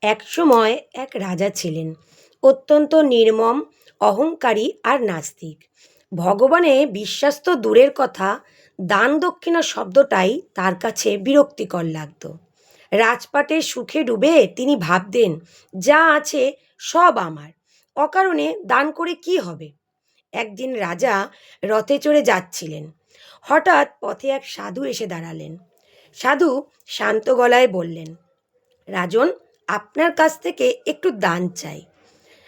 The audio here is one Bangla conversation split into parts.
একসময় এক রাজা ছিলেন, অত্যন্ত নির্মম, অহংকারী আর নাস্তিক। ভগবানে বিশ্বাস তো দূরের কথা, দান দক্ষিণা শব্দটাই তার কাছে বিরক্তিকর লাগত। রাজপাটে সুখে ডুবে তিনি ভাবতেন, যা আছে সব আমার, অকারণে দান করে কি হবে। একদিন রাজা রথে চড়ে যাচ্ছিলেন। হঠাৎ পথে এক সাধু এসে দাঁড়ালেন। সাধু শান্ত গলায় বললেন, রাজন, আপনার কাছ থেকে একটু দান চাই।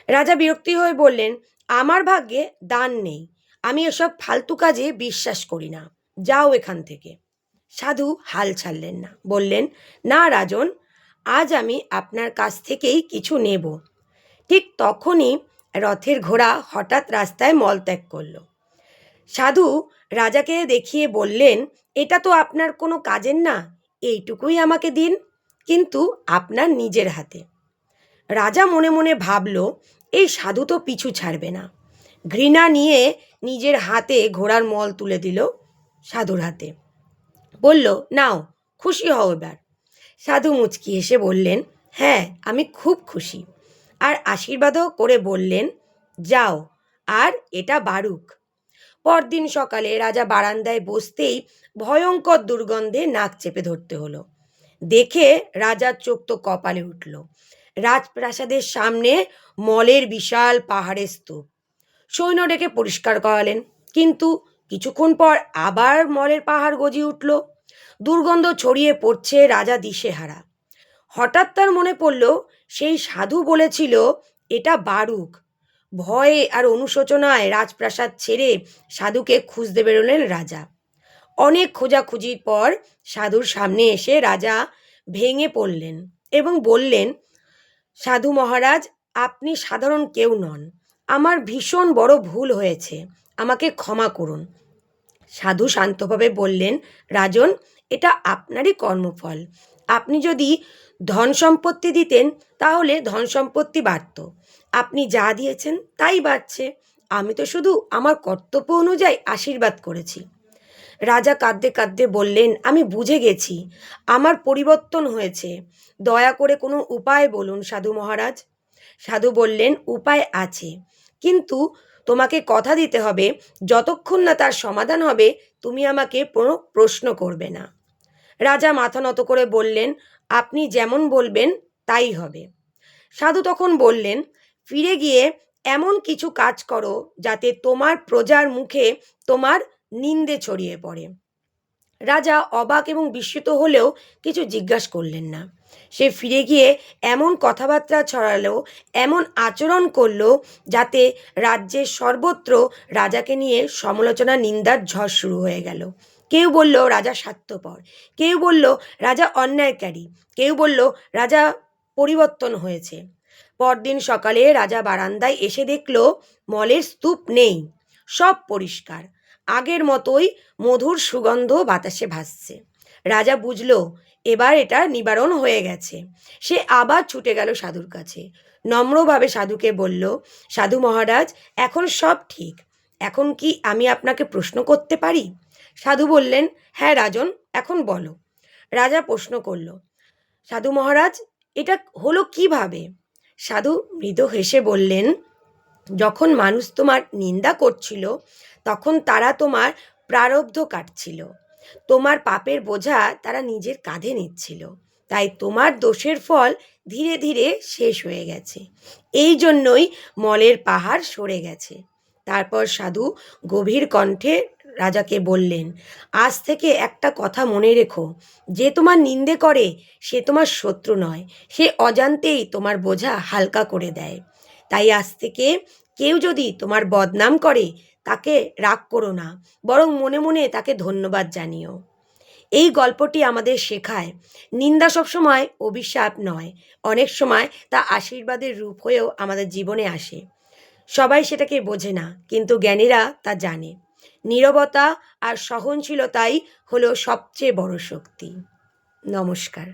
রাজা বিরক্তি হয়ে বললেন, আমার ভাগ্যে দান নেই, আমি এসব ফালতু কাজে বিশ্বাস করি না, যাও এখান থেকে। সাধু হাল ছাড়লেন না, বললেন, না রাজন, আজ আমি আপনার কাছ থেকেই কিছু নেব। ঠিক তখনই রথের ঘোড়া হঠাৎ রাস্তায় মলত্যাগ করল। সাধু রাজাকে দেখিয়ে বললেন, এটা তো আপনার কোনো কাজের না, এইটুকুই আমাকে দিন, কিন্তু আপনার নিজের হাতে। রাজা মনে মনে ভাবল, এই সাধু তো পিছু ছাড়বে না। ঘৃণা নিয়ে নিজের হাতে ঘোড়ার মল তুলে দিল সাধুর হাতে। বলল, নাও, খুশি হও এবার। সাধু মুচকি হেসে বললেন, হ্যাঁ, আমি খুব খুশি। আর আশীর্বাদও করে বললেন, যাও, আর এটা বারুক। পরদিন সকালে রাজা বারান্দায় বসতেই ভয়ঙ্কর দুর্গন্ধে নাক চেপে ধরতে হলো। দেখে রাজার চোখ তো কপালে উঠল। রাজপ্রাসাদের সামনে মলের বিশাল পাহাড়ের স্তূপ। সৈন্য ডেকে পরিষ্কার করালেন, কিন্তু কিছুক্ষণ পর আবার মলের পাহাড় গজিয়ে উঠল। দুর্গন্ধ ছড়িয়ে পড়ছে, রাজা দিশেহারা। হঠাৎ তার মনে পড়ল, সেই সাধু বলেছিল এটা বারুক। ভয়ে আর অনুশোচনায় রাজপ্রাসাদ ছেড়ে সাধুকে খুঁজতে বেরোলেন রাজা। অনেক খোঁজাখুঁজির পর সাধুর সামনে এসে রাজা ভেঙে পড়লেন এবং বললেন, সাধু মহারাজ, আপনি সাধারণ কেউ নন, আমার ভীষণ বড় ভুল হয়েছে, আমাকে ক্ষমা করুন। সাধু শান্তভাবে বললেন, রাজন, এটা আপনারই কর্মফল। আপনি যদি ধন সম্পত্তি দিতেন তাহলে ধন সম্পত্তি বাড়ত, আপনি যা দিয়েছেন তাই বাড়ছে। আমি তো শুধু আমার কর্তব্য অনুযায়ী আশীর্বাদ করেছি। রাজা কাঁদতে কাঁদতে বললেন, আমি বুঝে গেছি, আমার পরিবর্তন হয়েছে, দয়া করে কোনো উপায় বলুন সাধু মহারাজ। সাধু বললেন, উপায় আছে, কিন্তু তোমাকে কথা দিতে হবে, যতক্ষণ না তার সমাধান হবে তুমি আমাকে কোনো প্রশ্ন করবে না। রাজা মাথা নত করে বললেন, আপনি যেমন বলবেন তাই হবে। সাধু তখন বললেন, ফিরে গিয়ে এমন কিছু কাজ করো যাতে তোমার প্রজার মুখে তোমার নিন্দে ছড়িয়ে পড়ে। রাজা অবাক এবং বিস্মিত হলেও কিছু জিজ্ঞাসা করলেন না। সে ফিরে গিয়ে এমন কথাবার্তা ছড়ালো, এমন আচরণ করলো, যাতে রাজ্যের সর্বত্র রাজাকে নিয়ে সমালোচনা, নিন্দার ঝড় শুরু হয়ে গেল। কেউ বলল রাজা স্বার্থপর, কেউ বলল রাজা অন্যায়কারী, কেউ বলল রাজা পরিবর্তন হয়েছে। পরদিন সকালে রাজা বারান্দায় এসে দেখল মলের স্তূপ নেই, সব পরিষ্কার, আগের মতোই মধুর সুগন্ধ বাতাসে ভাসছে। রাজা বুঝল এবার এটা নিবারণ হয়ে গেছে। সে আবার ছুটে গেল সাধুর কাছে, নম্রভাবে সাধুকে বলল, সাধু মহারাজ, এখন সব ঠিক, এখন কি আমি আপনাকে প্রশ্ন করতে পারি? সাধু বললেন, হ্যাঁ রাজন, এখন বলো। রাজা প্রশ্ন করল, সাধু মহারাজ, এটা হলো কিভাবে? সাধু মৃদু হেসে বললেন, যখন মানুষ তোমার নিন্দা করছিল তখন তারা তোমার প্রারব্ধ কাটছিল, তোমার পাপের বোঝা তারা নিজের কাঁধে নিচ্ছিল, তাই তোমার দোষের ফল ধীরে ধীরে শেষ হয়ে গেছে, এই জন্যই মলের পাহাড় সরে গেছে। তারপর সাধু গভীর কণ্ঠে রাজাকে বললেন, আজ থেকে একটা কথা মনে রেখো, যে তোমার নিন্দে করে সে তোমার শত্রু নয়, সে অজান্তেই তোমার বোঝা হালকা করে দেয়। তাই আজ থেকে কেউ যদি তোমার বদনাম করে তাকে রাগ করো না, বরং মনে মনে তাকে ধন্যবাদ জানিও। এই গল্পটি আমাদের শেখায়, নিন্দা সবসময় অভিশাপ নয়, অনেক সময় তা আশীর্বাদের রূপ হয়েও আমাদের জীবনে আসে। সবাই সেটাকে বোঝে না, কিন্তু জ্ঞানীরা তা জানে। নীরবতা আর সহনশীলতাই হলো সবচেয়ে বড় শক্তি। নমস্কার।